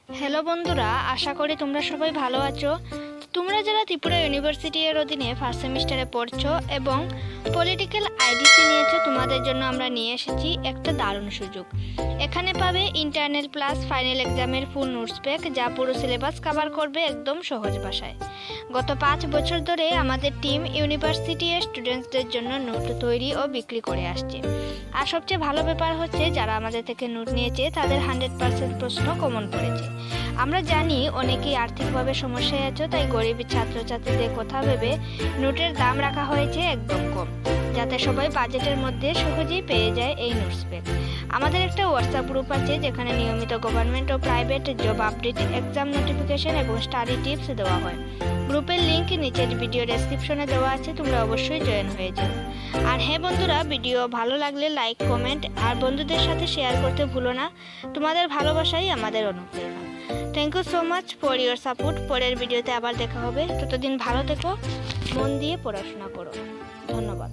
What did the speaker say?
Hello বন্ধুরা, আশা করি তোমরা সবাই ভালো আছো। তোমরা যারা ত্রিপুরা ইউনিভার্সিটি এর অধীনে ফার্স্ট সেমিস্টারে পড়ছো এবং পলিটিক্যাল আইডিসি নিয়েছো, তোমাদের জন্য আমরা নিয়ে এসেছি একটা দারুণ সুযোগ। এখানে পাবে ইন্টারনাল প্লাস ফাইনাল এক্সামের ফুল নোটস প্যাক, যা পুরো সিলেবাস কভার করবে একদম সহজ ভাষায়। গত 5 বছর ধরে আমাদের টিম ইউনিভার্সিটি এর স্টুডেন্টসদের জন্য নোট তৈরি ও বিক্রি করে আসছে। আর সবচেয়ে ভালো ব্যাপার হচ্ছে, যারা আমাদের থেকে নোট নিয়েছে তাদের 100% প্রশ্ন কমন পড়েছে। আমরা জানি অনেকেই আর্থিকভাবে সমস্যায় আছো, তাই গরিব ছাত্রছাত্রীদের কথা ভেবে নোটের দাম রাখা হয়েছে একদম কম, যাতে সবাই বাজেটের মধ্যে সহজেই পেয়ে যায় এই নোটস প্যাক। আমাদের একটা হোয়াটসঅ্যাপ গ্রুপ আছে, যেখানে নিয়মিত গভর্নমেন্ট ও private job update, exam notification এবং স্টাডি টিপস দেওয়া হয়। গ্রুপের লিংক নিচের ভিডিও ডেসক্রিপশনে দেওয়া আছে, তোমরা অবশ্যই জয়েন হয়ে যাও। আর হ্যাঁ বন্ধুরা, ভিডিও ভালো লাগলে লাইক, কমেন্ট আর বন্ধুদের সাথে শেয়ার করতে ভুলো না। তোমাদের ভালোবাসাই আমাদের অনুপ্রেরণা। Thank you so much for your support. পরের ভিডিওতে আবার দেখা হবে। ততদিন ভালো থেকো, মন দিয়ে পড়াশোনা করো। ধন্যবাদ।